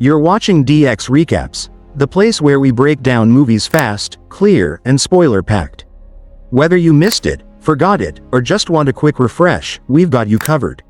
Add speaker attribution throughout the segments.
Speaker 1: You're watching DX Recaps, the place where we break down movies fast, clear, and spoiler-packed. Whether you missed it, forgot it, or just want a quick refresh, we've got you covered.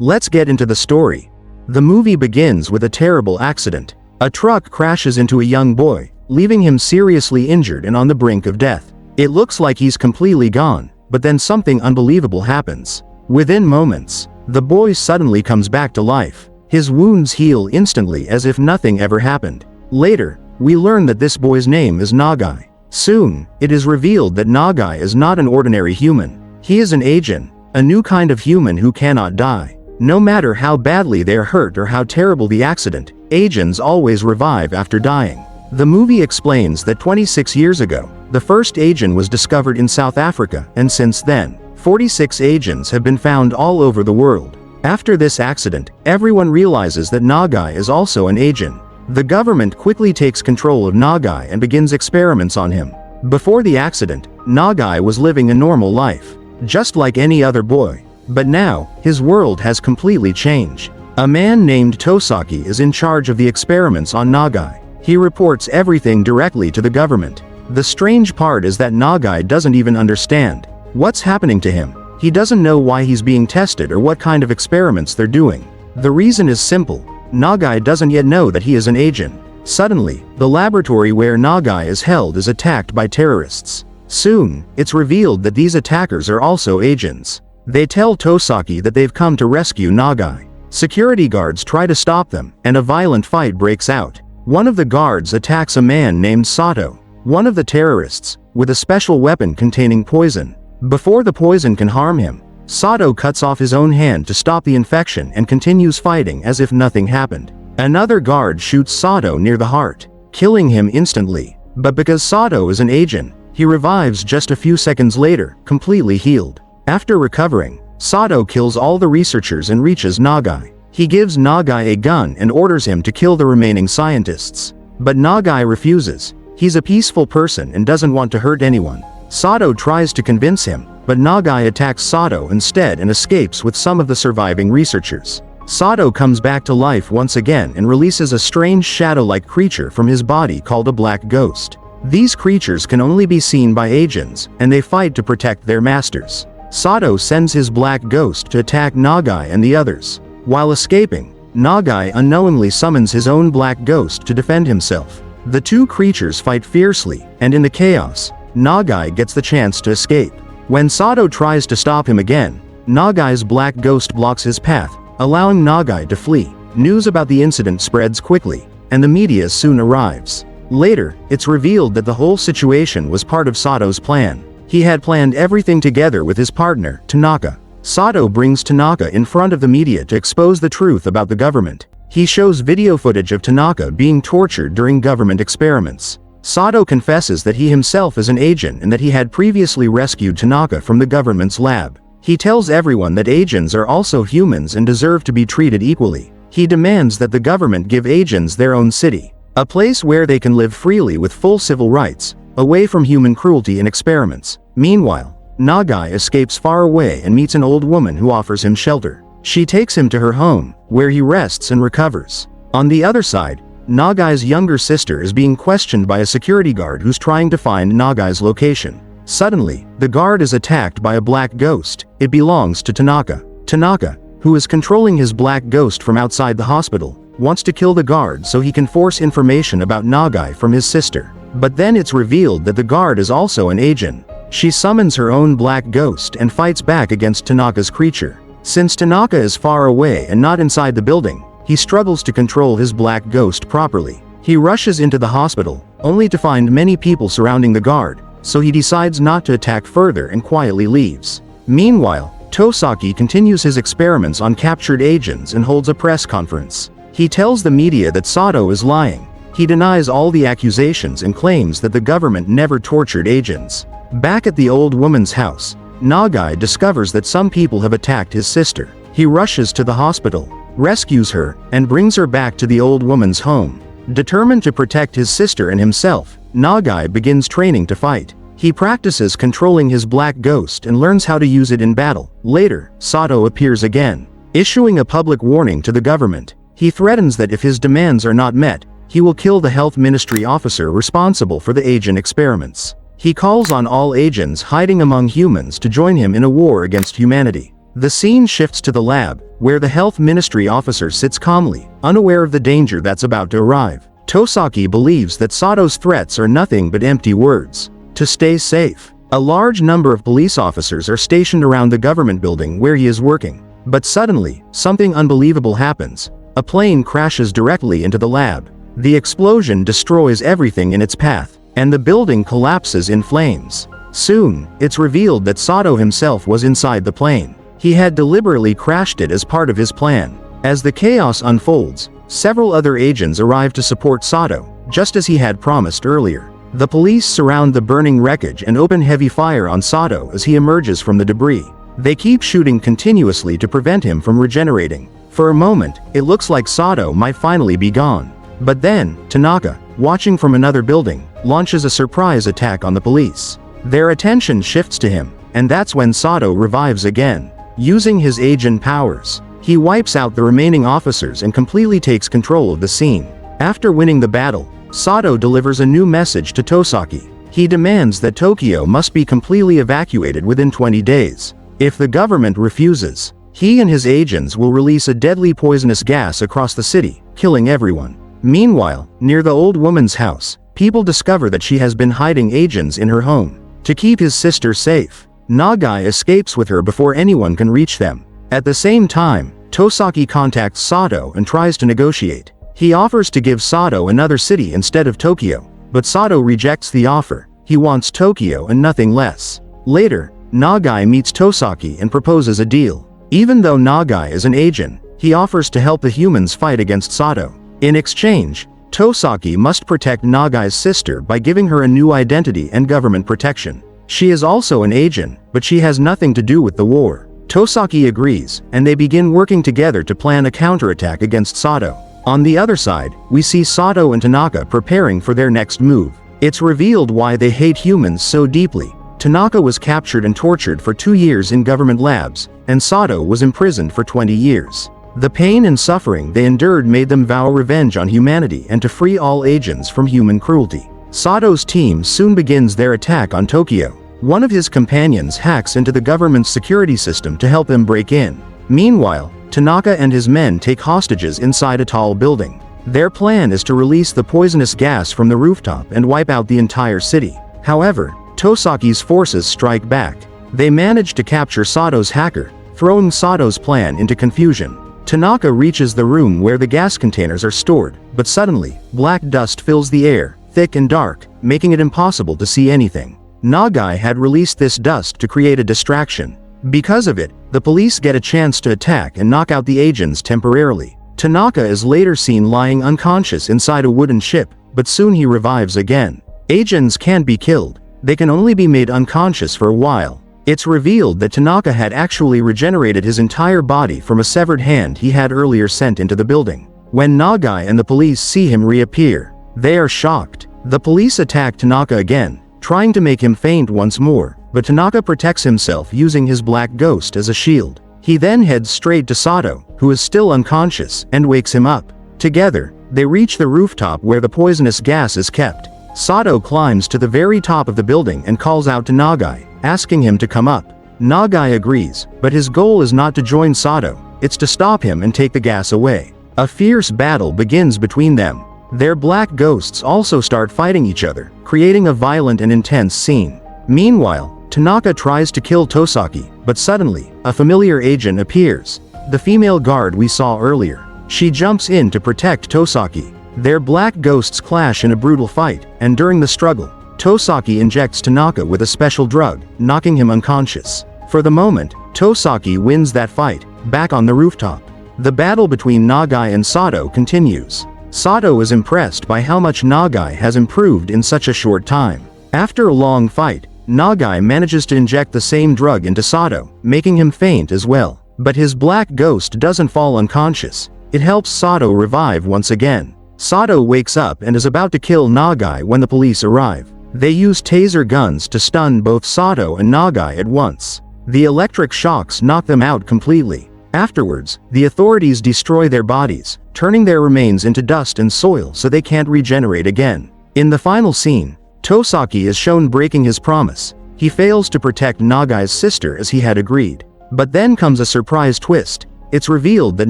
Speaker 1: Let's get into the story. The movie begins with a terrible accident. A truck crashes into a young boy, leaving him seriously injured and on the brink of death. It looks like he's completely gone, but then something unbelievable happens. Within moments, the boy suddenly comes back to life. His wounds heal instantly as if nothing ever happened. Later, we learn that this boy's name is Naga. Soon, it is revealed that Naga is not an ordinary human. He is an Ajin, a new kind of human who cannot die. No matter how badly they are hurt or how terrible the accident, Ajins always revive after dying. The movie explains that 26 years ago, the first Ajin was discovered in South Africa, and since then, 46 Ajins have been found all over the world. After this accident, everyone realizes that Naga is also an Ajin. The government quickly takes control of Naga and begins experiments on him. Before the accident, Naga was living a normal life, just like any other boy. But now, his world has completely changed. A man named Tosaki is in charge of the experiments on Naga. He reports everything directly to the government. The strange part is that Naga doesn't even understand what's happening to him. He doesn't know why he's being tested or what kind of experiments they're doing. The reason is simple. Naga doesn't yet know that he is an Ajin. Suddenly, the laboratory where Naga is held is attacked by terrorists. Soon, it's revealed that these attackers are also Ajins. They tell Tosaki that they've come to rescue Naga. Security guards try to stop them, and a violent fight breaks out. One of the guards attacks a man named Sato, one of the terrorists, with a special weapon containing poison. Before the poison can harm him, Sato cuts off his own hand to stop the infection and continues fighting as if nothing happened. Another guard shoots Sato near the heart, killing him instantly. But because Sato is an Ajin, he revives just a few seconds later, completely healed. After recovering, Sato kills all the researchers and reaches Naga. He gives Naga a gun and orders him to kill the remaining scientists. But Naga refuses. He's a peaceful person and doesn't want to hurt anyone. Sato tries to convince him, but Naga attacks Sato instead and escapes with some of the surviving researchers. Sato comes back to life once again and releases a strange shadow-like creature from his body called a black ghost. These creatures can only be seen by Ajins, and they fight to protect their masters. Sato sends his black ghost to attack Naga and the others. While escaping, Naga unknowingly summons his own black ghost to defend himself. The two creatures fight fiercely, and in the chaos, Naga gets the chance to escape. When Sato tries to stop him again, Naga's black ghost blocks his path, allowing Naga to flee. News about the incident spreads quickly, and the media soon arrives. Later, it's revealed that the whole situation was part of Sato's plan. He had planned everything together with his partner, Tanaka. Sato brings Tanaka in front of the media to expose the truth about the government. He shows video footage of Tanaka being tortured during government experiments. Sato confesses that he himself is an Ajin and that he had previously rescued Tanaka from the government's lab. He tells everyone that Ajins are also humans and deserve to be treated equally. He demands that the government give Ajins their own city, a place where they can live freely with full civil rights, away from human cruelty and experiments. Meanwhile, Naga escapes far away and meets an old woman who offers him shelter. She takes him to her home, where he rests and recovers. On the other side, Naga's younger sister is being questioned by a security guard who's trying to find Naga's location. Suddenly, the guard is attacked by a black ghost. It belongs to Tanaka. Tanaka, who is controlling his black ghost from outside the hospital, wants to kill the guard so he can force information about Naga from his sister. But then it's revealed that the guard is also an Ajin. She summons her own black ghost and fights back against Tanaka's creature. Since Tanaka is far away and not inside the building, he struggles to control his black ghost properly. He rushes into the hospital, only to find many people surrounding the guard, so he decides not to attack further and quietly leaves. Meanwhile, Tosaki continues his experiments on captured Ajins and holds a press conference. He tells the media that Sato is lying. He denies all the accusations and claims that the government never tortured Ajins. Back at the old woman's house, Naga discovers that some people have attacked his sister. He rushes to the hospital, rescues her, and brings her back to the old woman's home. Determined to protect his sister and himself, Naga begins training to fight. He practices controlling his black ghost and learns how to use it in battle. Later, Sato appears again, issuing a public warning to the government. He threatens that if his demands are not met, he will kill the health ministry officer responsible for the Ajin experiments. He calls on all Ajins hiding among humans to join him in a war against humanity. The scene shifts to the lab, where the health ministry officer sits calmly, unaware of the danger that's about to arrive. Tosaki believes that Sato's threats are nothing but empty words. To stay safe, a large number of police officers are stationed around the government building where he is working. But suddenly, something unbelievable happens. A plane crashes directly into the lab. The explosion destroys everything in its path, and the building collapses in flames. Soon, it's revealed that Sato himself was inside the plane. He had deliberately crashed it as part of his plan. As the chaos unfolds, several other agents arrive to support Sato, just as he had promised earlier. The police surround the burning wreckage and open heavy fire on Sato as he emerges from the debris. They keep shooting continuously to prevent him from regenerating. For a moment, it looks like Sato might finally be gone. But then, Tanaka, watching from another building, launches a surprise attack on the police. Their attention shifts to him, and that's when Sato revives again. Using his Ajin powers, he wipes out the remaining officers and completely takes control of the scene. After winning the battle, Sato delivers a new message to Tosaki. He demands that Tokyo must be completely evacuated within 20 days. If the government refuses, he and his agents will release a deadly poisonous gas across the city, killing everyone. Meanwhile, near the old woman's house, people discover that she has been hiding agents in her home. To keep his sister safe, Naga escapes with her before anyone can reach them. At the same time, Tosaki contacts Sato and tries to negotiate. He offers to give Sato another city instead of Tokyo, but Sato rejects the offer. He wants Tokyo and nothing less. Later, Nagai meets Tosaki and proposes a deal. Even though Nagai is an agent, he offers to help the humans fight against Sato. In exchange, Tosaki must protect Nagai's sister by giving her a new identity and government protection. She is also an agent, but she has nothing to do with the war. Tosaki agrees, and they begin working together to plan a counterattack against Sato. On the other side, we see Sato and Tanaka preparing for their next move. It's revealed why they hate humans so deeply. Tanaka was captured and tortured for 2 years in government labs, and Sato was imprisoned for 20 years. The pain and suffering they endured made them vow revenge on humanity and to free all agents from human cruelty. Sato's team soon begins their attack on Tokyo. One of his companions hacks into the government's security system to help them break in. Meanwhile, Tanaka and his men take hostages inside a tall building. Their plan is to release the poisonous gas from the rooftop and wipe out the entire city. However, Tosaki's forces strike back. They manage to capture Sato's hacker, throwing Sato's plan into confusion. Tanaka reaches the room where the gas containers are stored, but suddenly, black dust fills the air, thick and dark, making it impossible to see anything. Nagai had released this dust to create a distraction. Because of it, the police get a chance to attack and knock out the agents temporarily. Tanaka is later seen lying unconscious inside a wooden ship, but soon he revives again. Agents can't be killed. They can only be made unconscious for a while. It's revealed that Tanaka had actually regenerated his entire body from a severed hand he had earlier sent into the building. When Nagai and the police see him reappear, they are shocked. The police attack Tanaka again, trying to make him faint once more, but Tanaka protects himself using his black ghost as a shield. He then heads straight to Sato, who is still unconscious, and wakes him up. Together, they reach the rooftop where the poisonous gas is kept. Sato climbs to the very top of the building and calls out to Nagai, asking him to come up. Nagai agrees, but his goal is not to join Sato, it's to stop him and take the gas away. A fierce battle begins between them. Their black ghosts also start fighting each other, creating a violent and intense scene. Meanwhile, Tanaka tries to kill Tosaki, but suddenly, a familiar agent appears. The female guard we saw earlier. She jumps in to protect Tosaki. Their black ghosts clash in a brutal fight, and during the struggle, Tosaki injects Tanaka with a special drug, knocking him unconscious. For the moment, Tosaki wins that fight, back on the rooftop. The battle between Nagai and Sato continues. Sato is impressed by how much Nagai has improved in such a short time. After a long fight, Nagai manages to inject the same drug into Sato, making him faint as well. But his black ghost doesn't fall unconscious. It helps Sato revive once again. Sato wakes up and is about to kill Nagai when the police arrive. They use taser guns to stun both Sato and Nagai at once. The electric shocks knock them out completely. Afterwards, the authorities destroy their bodies, turning their remains into dust and soil so they can't regenerate again. In the final scene, Tosaki is shown breaking his promise. He fails to protect Nagai's sister as he had agreed. But then comes a surprise twist. It's revealed that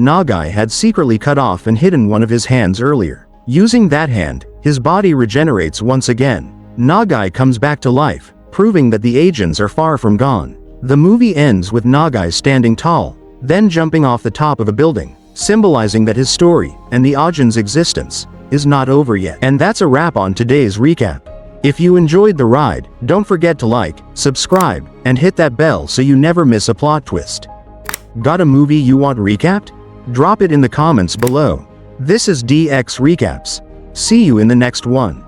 Speaker 1: Nagai had secretly cut off and hidden one of his hands earlier. Using that hand, his body regenerates once again. Nagai comes back to life, proving that the Ajins are far from gone. The movie ends with Nagai standing tall, then jumping off the top of a building, symbolizing that his story, and the Ajin's existence, is not over yet. And that's a wrap on today's recap. If you enjoyed the ride, don't forget to like, subscribe, and hit that bell so you never miss a plot twist. Got a movie you want recapped? Drop it in the comments below. This is DX Recaps. See you in the next one.